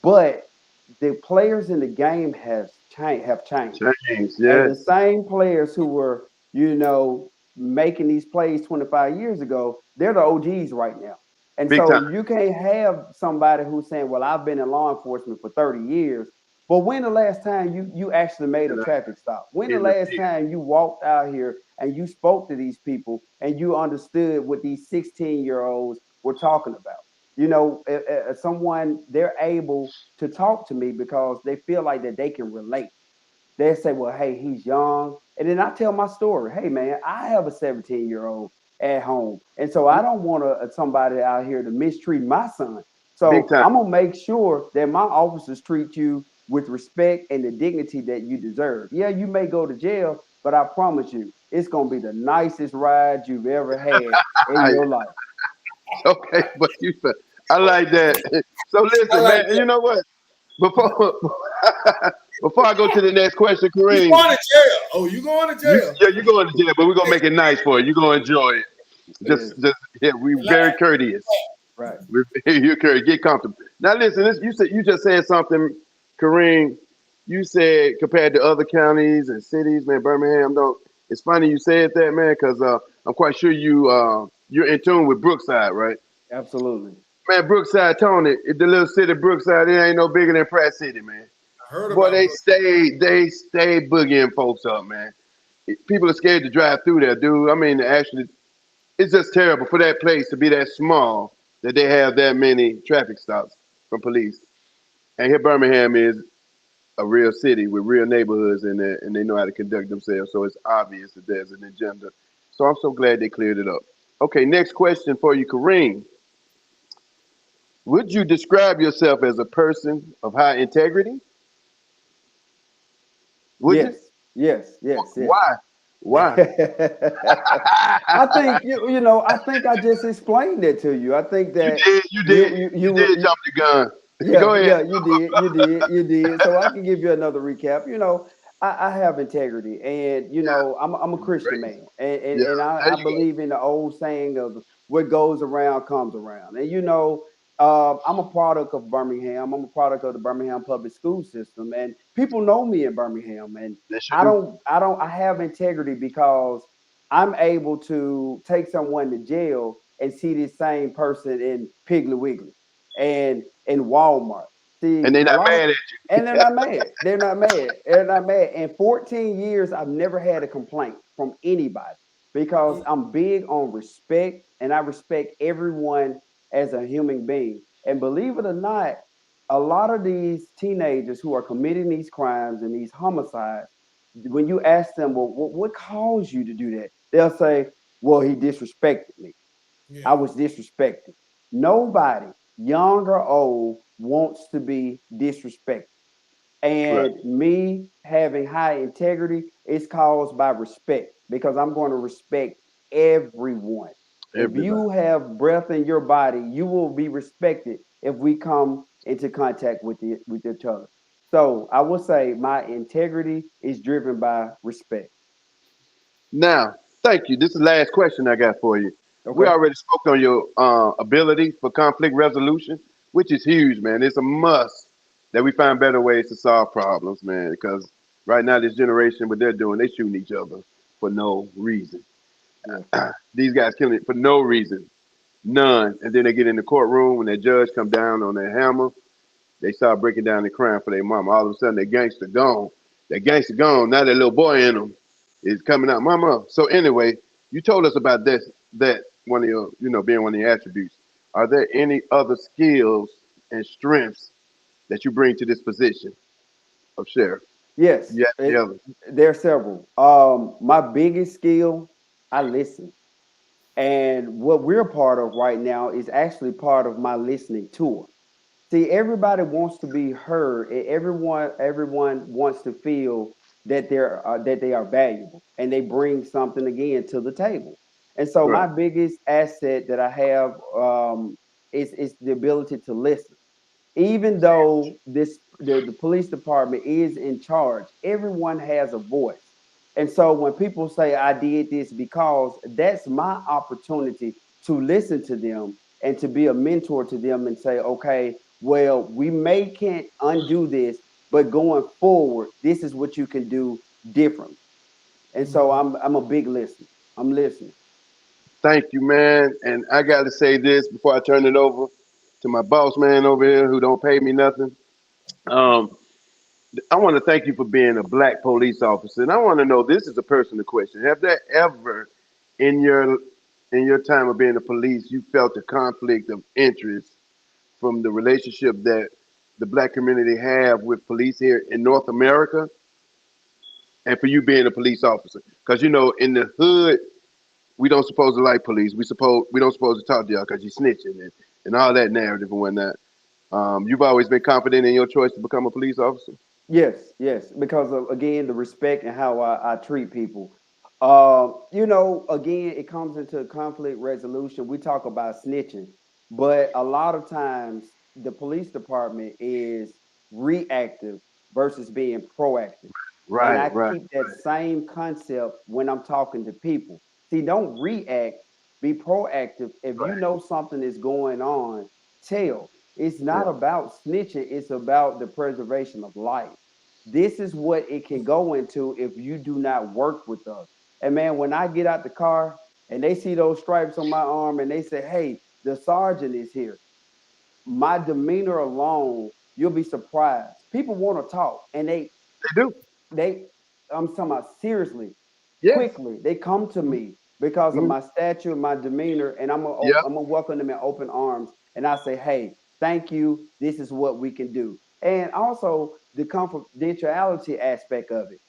But the players in the game have changed. James, And the yes. same players who were, making these plays 25 years ago, they're the OGs right now. And Big time. so you can't have somebody who's saying, well, I've been in law enforcement for 30 years. But when the last time you actually made a traffic stop? When the In the last field. time you walked out here and you spoke to these people and you understood what these 16-year-olds were talking about? Someone, they're able to talk to me because they feel like that they can relate. They say, well, hey, he's young. And then I tell my story. Hey, man, I have a 17-year-old at home. And so I don't want somebody out here to mistreat my son. Big So time. I'm going to make sure that my officers treat you with respect and the dignity that you deserve. Yeah, you may go to jail, but I promise you, it's going to be the nicest ride you've ever had in your life. Okay, but I like that. So listen, like man. You know what? Before before I go to the next question, You Kareem, going to jail? Oh, you going to jail? you're going to jail, but we're gonna make it nice for you. You're gonna enjoy it. Just yeah, we very courteous. Right. You're courteous. Get comfortable. Now listen, you just said something, Kareem. You said compared to other counties and cities, man, Birmingham don't. It's funny you said that, man, because I'm quite sure you're in tune with Brookside, right? Absolutely. Man, Brookside, Tony, the little city Brookside, it ain't no bigger than Pratt City, man. I heard Boy, about they stay boogieing folks up, man. People are scared to drive through there, dude. I mean, actually, it's just terrible for that place to be that small that they have that many traffic stops from police. And here, Birmingham is a real city with real neighborhoods in there, and they know how to conduct themselves. So it's obvious that there's an agenda. So I'm so glad they cleared it up. Okay, next question for you, Kareem. Would you describe yourself as a person of high integrity? Would you? Yes. Why? Why? I think I think I just explained it to you. I think that You did jump the gun. Go ahead. Yeah, you did. So I can give you another recap. I have integrity, and I'm a Christian man, Yeah, and there I you go. believe in the old saying of what goes around comes around. And I'm a product of Birmingham. I'm a product of the Birmingham public school system, and people know me in Birmingham. And Yes, you do. I have integrity because I'm able to take someone to jail and see this same person in Piggly Wiggly and in Walmart. See, And they're a not lot of, mad at and they're not mad. They're not mad. They're not mad. In 14 years, I've never had a complaint from anybody because I'm big on respect and I respect everyone as a human being. And believe it or not, a lot of these teenagers who are committing these crimes and these homicides, when you ask them, well, what caused you to do that? They'll say, well, he disrespected me. I was disrespected. Nobody, young or old, wants to be disrespected. you. Right. And me having high integrity is caused by respect because I'm going to respect everyone. If Everybody. you have breath in your body, you will be respected if we come into contact with each other. So I will say my integrity is driven by respect. Now, thank you. This is the last question I got for you. We Okay. already spoke on your ability for conflict resolution, which is huge, man. It's a must that we find better ways to solve problems, man. Because right now, this generation, what they're doing, they shooting each other for no reason. Yeah. These guys killing it for no reason, none. And then they get in the courtroom and that judge come down on their hammer. They start breaking down and crying for their mama. All of a sudden, that gangster gone. That gangster gone. Now that little boy in them is coming out, mama. So anyway, you told us about this. That one of your, being one of your attributes. Are there any other skills and strengths that you bring to this position of sheriff? Yes, Yeah, the other. there are several. My biggest skill, I listen. And what we're part of right now is actually part of my listening tour. See, everybody wants to be heard. Everyone wants to feel that they are valuable and they bring something again to the table. And so Right. my biggest asset that I have It's the ability to listen. Even though the police department is in charge, everyone has a voice. And so when people say I did this because, that's my opportunity to listen to them and to be a mentor to them and say, okay, well, we can't undo this, but going forward, this is what you can do differently. And so I'm a big listener. I'm listening. Thank you, man. And I got to say this before I turn it over to my boss man over here who don't pay me nothing. Um, I want to thank you for being a black police officer. And I want to know, this is a personal question. Have there ever in your time of being a police, you felt a conflict of interest from the relationship that the black community have with police here in North America, and for you being a police officer? Because in the hood, we don't supposed to like police. We don't supposed to talk to y'all because you snitching and all that narrative and whatnot. You've always been confident in your choice to become a police officer. Yes, because of, again, the respect and how I treat people. Again, it comes into conflict resolution. We talk about snitching, but a lot of times the police department is reactive versus being proactive. And Right, I right, keep that same concept when I'm talking to people. See, don't react, be proactive. If you know something is going on, tell. It's yeah, not about snitching, it's about the preservation of life. This is what it can go into if you do not work with us. And man, when I get out the car and they see those stripes on my arm and they say, hey, the sergeant is here, my demeanor alone, you'll be surprised. People want to talk and they do. they I'm talking about seriously, Yes. quickly. They come to me because of Mhm. my stature, my demeanor, and Yep. I'm gonna welcome them in open arms. And I say, hey, thank you. This is what we can do. And also the confidentiality aspect of it.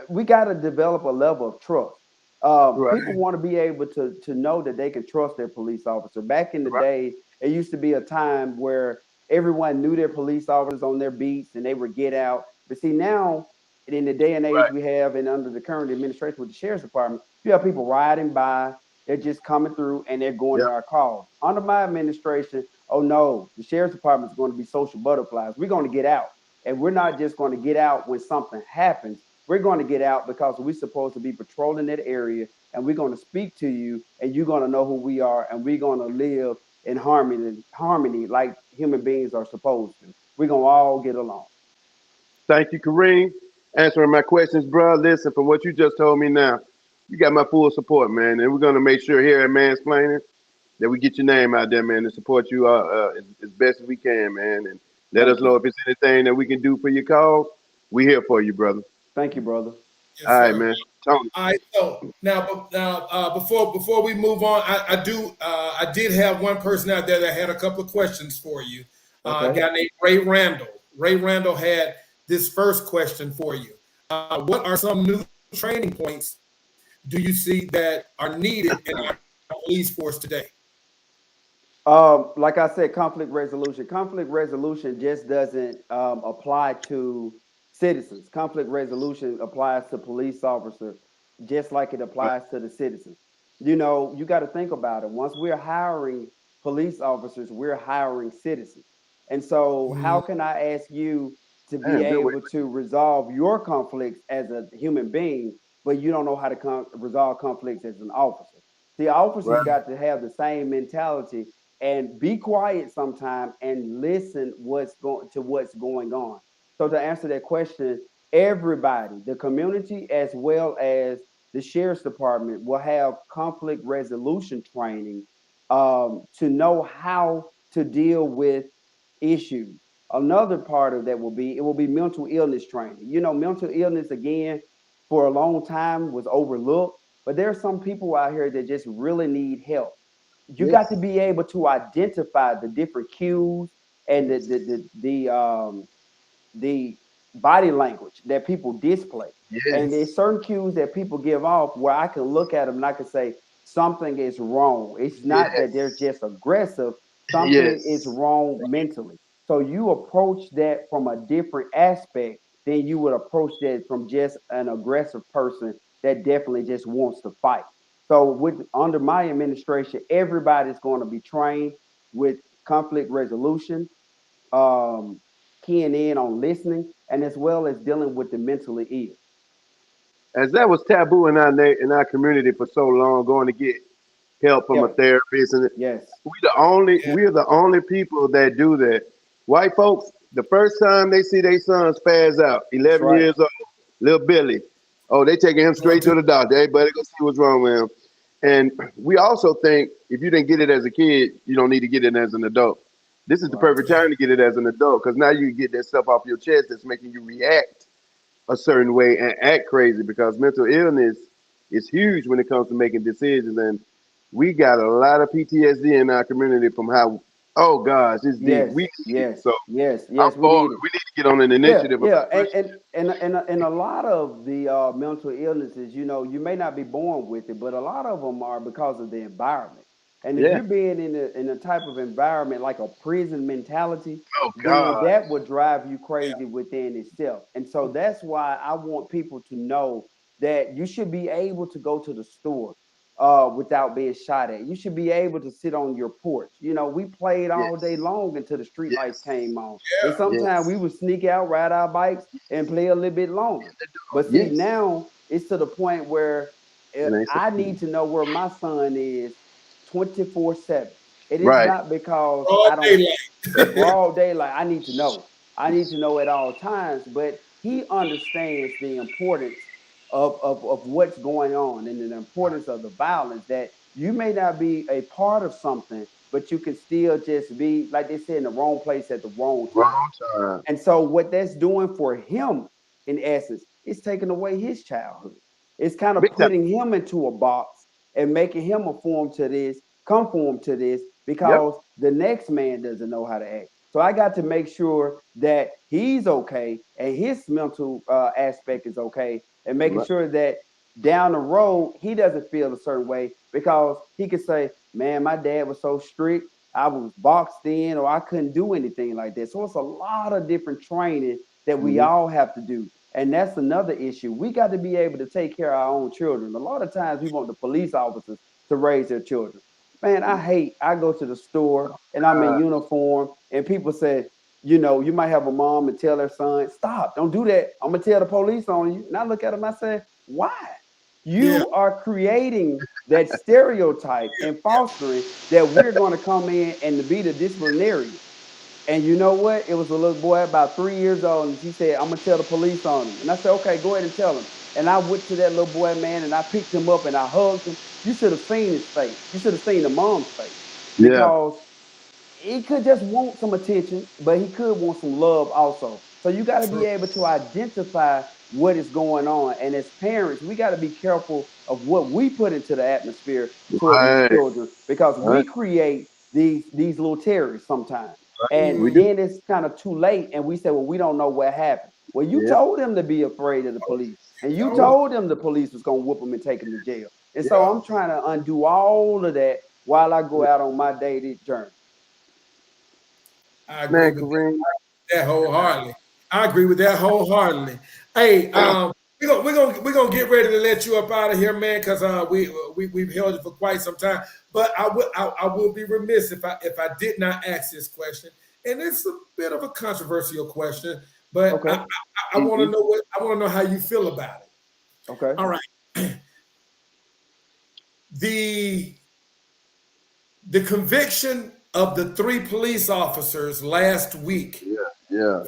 We got to develop a level of trust. Right. People want to be able to know that they can trust their police officer. Back in the Right. day, it used to be a time where everyone knew their police officers on their beats and they would get out. But see, now in the day and age Right. we have, and under the current administration with the sheriff's department, you have people riding by, they're just coming through and they're going Yep. to our calls. Under my administration, oh no, the sheriff's department is going to be social butterflies. We're going to get out. And we're not just going to get out when something happens. We're going to get out because we're supposed to be patrolling that area, and we're going to speak to you, and you're going to know who we are, and we're going to live in harmony like human beings are supposed to. We're going to all get along. Thank you, Kareem, answering my questions, bro. Listen, from what you just told me now, you got my full support, man. And we're gonna make sure here at Mansplaining that we get your name out there, man, and support you as best as we can, man. And let us Thank know you. if it's anything that we can do for your cause. We here for you, brother. Thank you, brother. All Yes, right, sir. man. Tony. All right. So now, before we move on, I did have one person out there that had a couple of questions for you. A Okay. guy named Ray Randall. Ray Randall had this first question for you. What are some new training points do you see that are needed in our police force today? Like I said, conflict resolution. Conflict resolution just doesn't apply to citizens. Conflict resolution applies to police officers, just like it applies to the citizens. You got to think about it. Once we're hiring police officers, we're hiring citizens. And so, how can I ask you to be Damn, good way. able to resolve your conflicts as a human being, but you don't know how to resolve conflicts as an officer? The officers Right. got to have the same mentality and be quiet sometime and listen what's going on. So to answer that question, everybody, the community as well as the sheriff's department will have conflict resolution training to know how to deal with issues. Another part of that will be mental illness training. Mental illness again for a long time was overlooked, but there are some people out here that just really need help. You got to Yes. be able to identify the different cues and the body language that people display. And Yes. there's certain cues that people give off where I can look at them and I can say something is wrong. It's not that they're Yes. just aggressive, something is Yes. wrong mentally. So you approach that from a different aspect than you would approach that from just an aggressive person that definitely just wants to fight. So under my administration, everybody's going to be trained with conflict resolution, keying in on listening, and as well as dealing with the mentally ill. As that was taboo in our community for so long, going to get help from a Yeah. therapist, and Yes. we're the only people that do that. White folks, the first time they see their son spaz out, That's 11 right. years old, little Billy, oh, they taking him straight to the doctor. Everybody go see what's wrong with him. And we also think if you didn't get it as a kid, you don't need to get it as an adult. This is the perfect time to get it as an adult, because now you get that stuff off your chest that's making you react a certain way and act crazy, because mental illness is huge when it comes to making decisions. And we got a lot of PTSD in our community from how, oh gosh, it's deep. Yes. We need it. Yes. So Yes. I'm Yes. We for need it. it. We need to get on an Yeah, initiative yeah, about and a lot of the mental illnesses, you may not be born with it, but a lot of them are because of the environment. And if yeah. you're being in a type of environment like a prison mentality, Oh then God. that would drive you crazy within itself. And so that's why I want people to know that you should be able to go to the store without being shot at. You should be able to sit on your porch. We played all day Yes. long until the street lights Yes. came on. And sometimes Yes. we would sneak out, ride our bikes, and play a little bit longer. But see, Yes. now it's to the point where It ain't so I cool. need to know where my son is 24/7. It is Right. not because Broad I don't daylight. broad daylight. I need to know. I need to know at all times. But he understands the importance of what's going on and the importance of the violence, that you may not be a part of something, but you can still just be, like they said, in the wrong place at the wrong time. Wrong time. And so what that's doing for him, in essence, is taking away his childhood. It's kind of Big time. putting him into a box and making him conform to this, Yep. because the next man doesn't know how to act. So I got to make sure that he's okay and his mental aspect is okay, and making Right. sure that down the road he doesn't feel a certain way, because he could say, man, my dad was so strict, I was boxed in, or I couldn't do anything like that. So it's a lot of different training that we all have to do. And that's another issue. We got to be able to take care of our own children. A lot of times we want the police officers to raise their children. Man, I go to the store and I'm in uniform, and people say, you might have a mom and tell their son, stop, don't do that. I'm going to tell the police on you. And I look at them, I say, why? You are creating that stereotype and fostering that we're going to come in and be the disciplinarian. And you know what? It was a little boy about 3 years old, and he said, I'm going to tell the police on him. And I said, okay, go ahead and tell him. And I went to that little boy, man, and I picked him up and I hugged him. You should have seen his face. You should have seen the mom's face. Yeah. Because he could just want some attention, but he could want some love also. So you got to be able to identify what is going on. And as parents, we got to be careful of what we put into the atmosphere toward these Right. children, because we Right. create these little terrorists sometimes. We And do. then it's kind of too late, and we say, well, we don't know what happened. Well, you Yeah. told them to be afraid of the police, and you told them the police was going to whoop them and take them to jail. And so I'm trying to undo all of that while I go out on my daily journey. I agree with that wholeheartedly. I agree with that wholeheartedly. Hey, we're gonna get ready to let you up out of here, man, because we've held it for quite some time. But I will be remiss if I did not ask this question, and it's a bit of a controversial question, but Okay. I want to know how you feel about it. Okay. All right. The conviction of the 3 police officers last week. Yeah.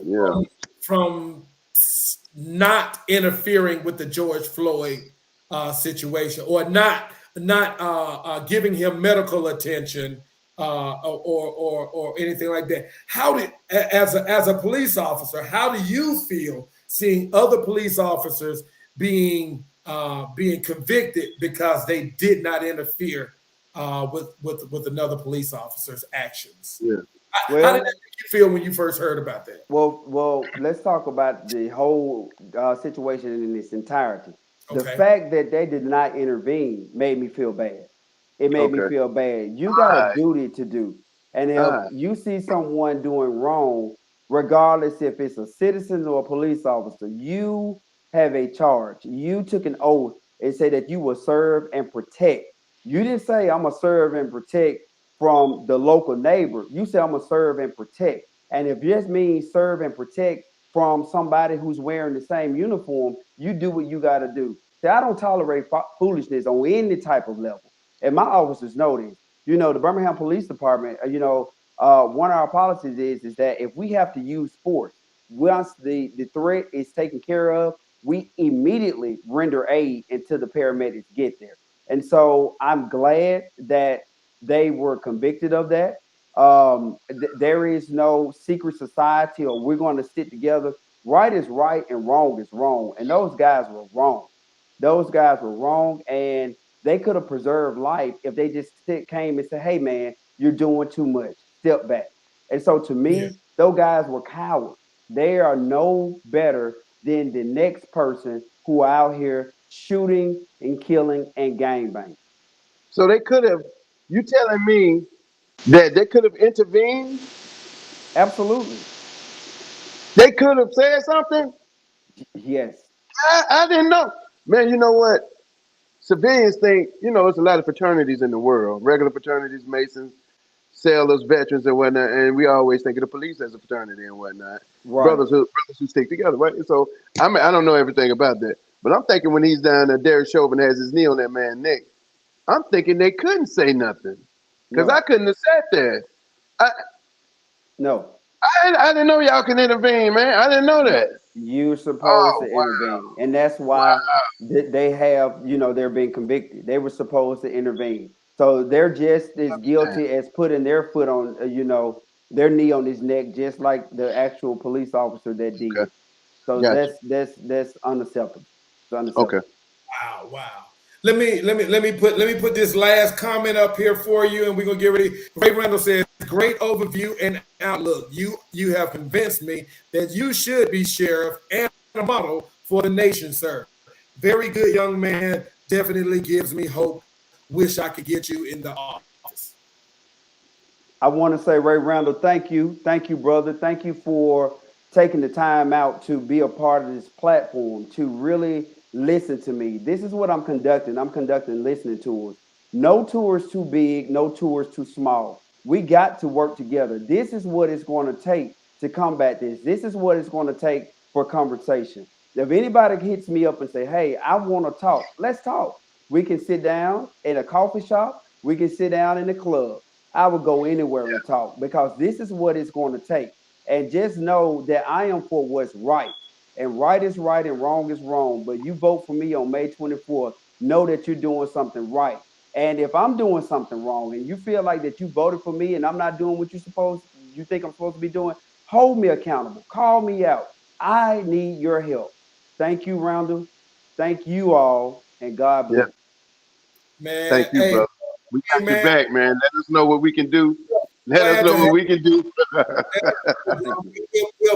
From not interfering with the George Floyd situation, or not giving him medical attention or anything like that. How did, as a police officer, how do you feel seeing other police officers being convicted because they did not interfere with another police officer's actions? Yeah. How did that make you feel when you first heard about that? Well, let's talk about the whole situation in its entirety. The Okay. fact that they did not intervene made me feel bad. It made me Okay. feel bad. You got a duty to do. And if Alright. you see someone doing wrong, regardless if it's a citizen or a police officer, you have a charge. You took an oath and said that you will serve and protect. You didn't say, I'm going to serve and protect from the local neighbor. You say I'm gonna serve and protect. And if this means serve and protect from somebody who's wearing the same uniform, you do what you gotta do. See, I don't tolerate foolishness on any type of level. And my officers know this. You know, the Birmingham Police Department, one of our policies is that if we have to use force, once the threat is taken care of, we immediately render aid until the paramedics get there. And so I'm glad that they were convicted of that. There is no secret society or we're going to sit together. Right is right and wrong is wrong. And those guys were wrong. Those guys were wrong. And they could have preserved life if they just came and said, hey, man, you're doing too much. Step back. And so to me, those guys were cowards. They are no better than the next person who are out here shooting and killing and gangbanging. So they could have, you telling me that they could have intervened? Absolutely. They could have said something? Yes. I didn't know. Man, you know what? Civilians think, there's a lot of fraternities in the world. Regular fraternities, Masons, sailors, veterans, and whatnot. And we always think of the police as a fraternity and whatnot. Right. Brothers who stick together, right? And so, I don't know everything about that. But I'm thinking when he's down there, Derek Chauvin has his knee on that man's neck. I'm thinking they couldn't say nothing. Because I couldn't have sat there. I didn't know y'all can intervene, man. I didn't know that. You're supposed to intervene. And that's why they have, they're being convicted. They were supposed to intervene. So they're just as guilty as putting their foot on, their knee on his neck, just like the actual police officer that did. Okay. So that's unacceptable. It's unacceptable. Okay. Wow. Let me put this last comment up here for you, and we're gonna get ready. Ray Randall says, "Great overview and outlook. You have convinced me that you should be sheriff and a model for the nation, sir. Very good, young man. Definitely gives me hope. Wish I could get you in the office." I want to say, Ray Randall, thank you, brother. Thank you for taking the time out to be a part of this platform, to really listen to me. This is what I'm conducting. I'm conducting listening tours. No tour is too big. No tour is too small. We got to work together. This is what it's going to take to combat this. This is what it's going to take for conversation. If anybody hits me up and say, hey, I want to talk, let's talk. We can sit down in a coffee shop. We can sit down in a club. I would go anywhere and talk because this is what it's going to take. And just know that I am for what's right. And right is right and wrong is wrong. But you vote for me on May 24th, know that you're doing something right. And if I'm doing something wrong and you feel like that you voted for me and I'm not doing what you think I'm supposed to be doing, hold me accountable. Call me out. I need your help. Thank you, Randall. Thank you all. And God bless. Man, thank you, brother. We got you back, man. Let us know what we can do. Let us know what we can do.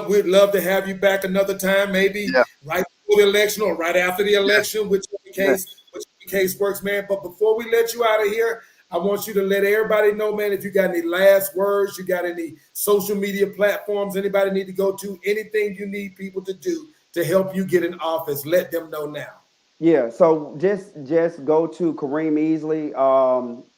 We'd love to have you back another time, maybe right before the election or right after the election, whichever case works, man. But before we let you out of here, I want you to let everybody know, man, if you got any last words, you got any social media platforms, anybody need to go to, anything you need people to do to help you get in office, let them know now. Yeah, so just go to Kareem Easley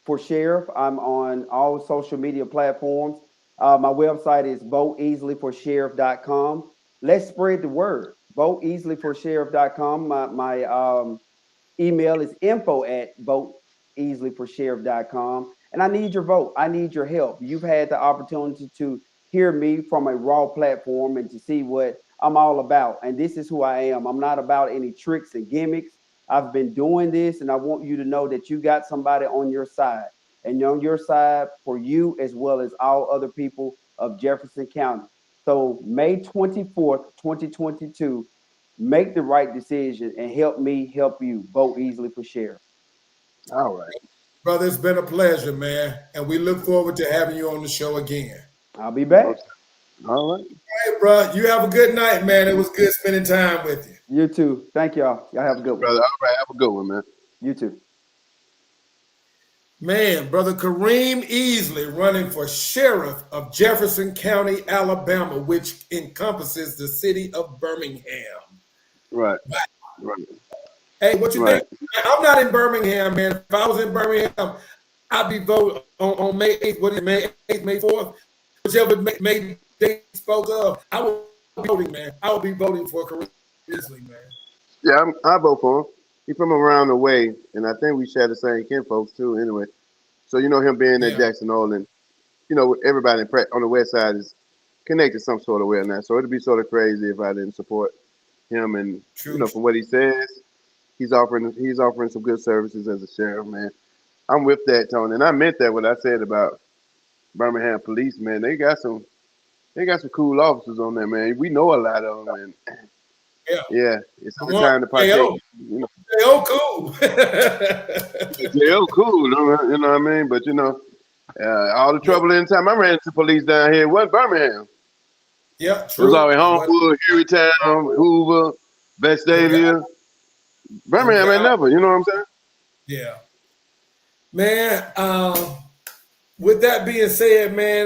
for sheriff. I'm on all social media platforms. My website is voteeasleyforsheriff.com. Let's spread the word. Voteeasleyforsheriff.com. My email is info@voteeasleyforsheriff.com. And I need your vote. I need your help. You've had the opportunity to hear me from a raw platform and to see what I'm all about. And this is who I am. I'm not about any tricks and gimmicks. I've been doing this, and I want you to know that you got somebody on your side, and on your side for you as well as all other people of Jefferson County. So May 24th, 2022, make the right decision and help me help you. Vote Easley for sheriff. All right. Brother, it's been a pleasure, man. And we look forward to having you on the show again. I'll be back. All right. Hey, bro, you have a good night, man. It was good spending time with you. You too. Thank y'all. Y'all have a good one. Brother, all right. Have a good one, man. You too. Man, Brother Kareem Easley running for sheriff of Jefferson County, Alabama, which encompasses the city of Birmingham. Right. Hey, what you think? I'm not in Birmingham, man. If I was in Birmingham, I'll be voting on May 8th. What is it, May 8th, May 4th? Whichever May they spoke of, I will be voting, man. I will be voting for Kareem Easley, man. Yeah, I vote for him. He's from around the way, and I think we share the same kin folks too. Anyway, so you know him being at Jackson Hole, and you know everybody on the west side is connected some sort of way on that. So it'd be sort of crazy if I didn't support him. And you know, from what he says, he's offering some good services as a sheriff, man. I'm with that, Tony, and I meant that what I said about Birmingham police, man. They got some cool officers on there, man. We know a lot of them, and yeah, it's the time to partake. You know, J.O. cool. J.O. cool, you know what I mean? But you know, all the trouble in time I ran into police down here was Birmingham. Yeah, true. It was always Homewood, Hueytown, Hoover, Vestavia. Birmingham ain't never, you know what I'm saying? Yeah. Man, with that being said, man,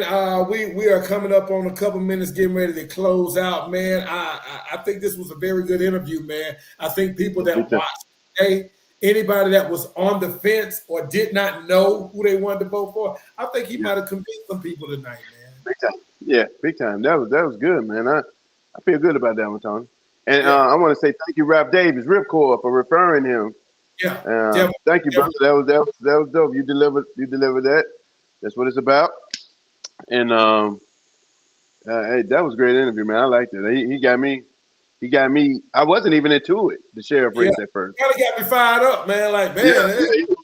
we are coming up on a couple minutes, getting ready to close out, man. I think this was a very good interview, man. I think people that watched today, anybody that was on the fence or did not know who they wanted to vote for, I think he might have convinced some people tonight, man. Big time. Yeah, big time. That was good, man. I feel good about that one, Tony. And I want to say thank you, Rap Davis, Ripcord, for referring him. Yeah. Thank you, brother. That was dope. You delivered that. That's what it's about. And hey, that was a great interview, man. I liked it. He got me. I wasn't even into it, the sheriff race at first. Kind of got me fired up, man. Like, man.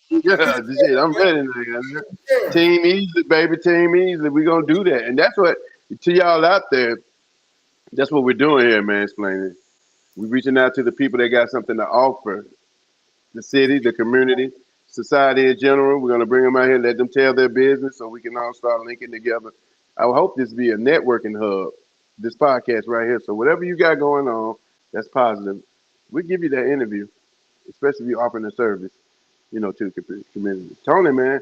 Shit, I'm ready. Man. Team Easley, baby. Team Easley. We're going to do that. And that's what, to y'all out there, that's what we're doing here, Mansplainin. We're reaching out to the people that got something to offer. The city, the community, society in general. We're going to bring them out here, let them tell their business so we can all start linking together. I hope this be a networking hub, this podcast right here. So whatever you got going on that's positive, we'll give you that interview, especially if you're offering a service, you know, to the community. Tony, man,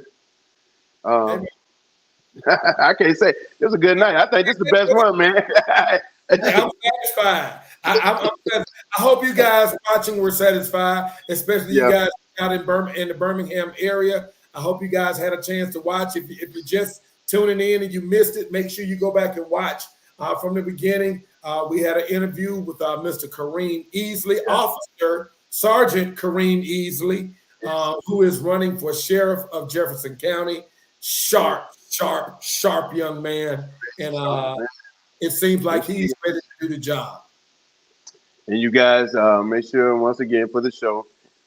I can't say. It was a good night. I think this is the best one, man. I'm satisfied. I hope you guys watching were satisfied, especially you guys out in the Birmingham area. I hope you guys had a chance to watch. If you're just tuning in and you missed it, make sure you go back and watch from the beginning. We had an interview with Mr. Kareem Easley, Officer Sergeant Kareem Easley, who is running for Sheriff of Jefferson County. Sharp young man. And it seems like he's ready to do the job. And you guys, make sure, once again, for the show,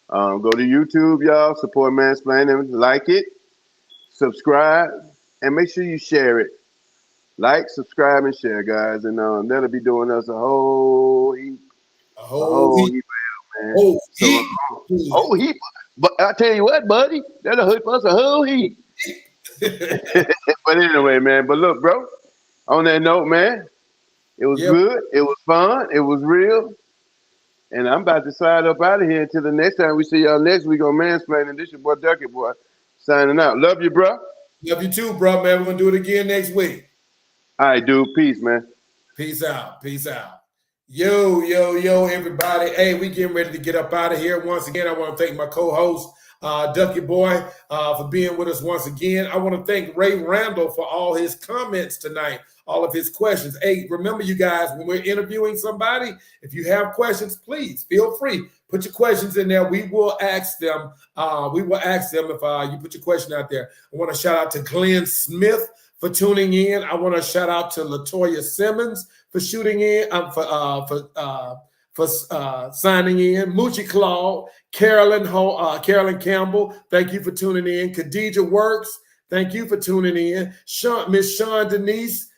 go to YouTube, y'all, support Mansplainin, like it, subscribe, and make sure you share it. Like, subscribe, and share, guys. And that'll be doing us a whole heap. A whole heap of help, man. Whole heap. But I tell you what, buddy, that'll help us a whole heap. But anyway, man, but look, bro, on that note, man, it was good. It was fun. It was real. And I'm about to slide up out of here until the next time we see y'all next week on Mansplainin. This your boy Duckie Boy signing out. Love you, bro. Love you too, bro, man. We're going to do it again next week. All right, dude. Peace, man. Peace out. Peace out. Yo, everybody. Hey, we getting ready to get up out of here. Once again, I want to thank my co-host, Duckie Boy, for being with us once again. I want to thank Ray Randall for all his comments tonight, all of his questions. Hey, remember, you guys, when we're interviewing somebody, if you have questions, please feel free. Put your questions in there. We will ask them. If you put your question out there. I want to shout out to Glenn Smith for tuning in. I want to shout out to Latoya Simmons for shooting in, for signing in. Moochie Claude, Carolyn Campbell, thank you for tuning in. Khadijah Works, thank you for tuning in. Miss Sean Denise,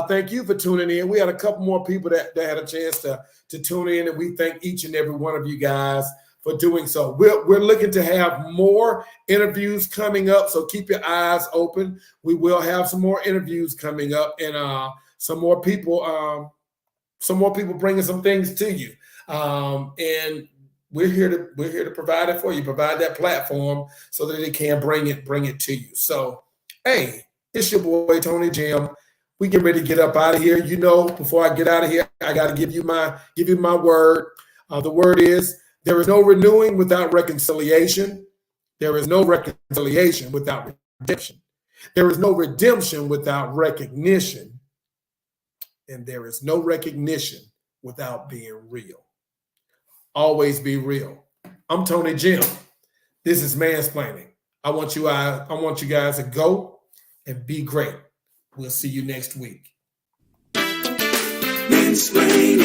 thank you for tuning in. We had a couple more people that had a chance to tune in, and we thank each and every one of you guys for doing so. We're looking to have more interviews coming up, so keep your eyes open. We will have some more interviews coming up, and some more people bringing some things to you. And we're here to provide it for you, provide that platform so that it can bring it to you. So, hey, it's your boy Tony Jim. We get ready to get up out of here. You know, before I get out of here, I got to give you my word. The word is, there is no renewing without reconciliation. There is no reconciliation without redemption. There is no redemption without recognition, and there is no recognition without being real. Always be real. I'm Tonyjem. This is Mansplaining. I want you guys to go and be great. We'll see you next week. Mansplaining.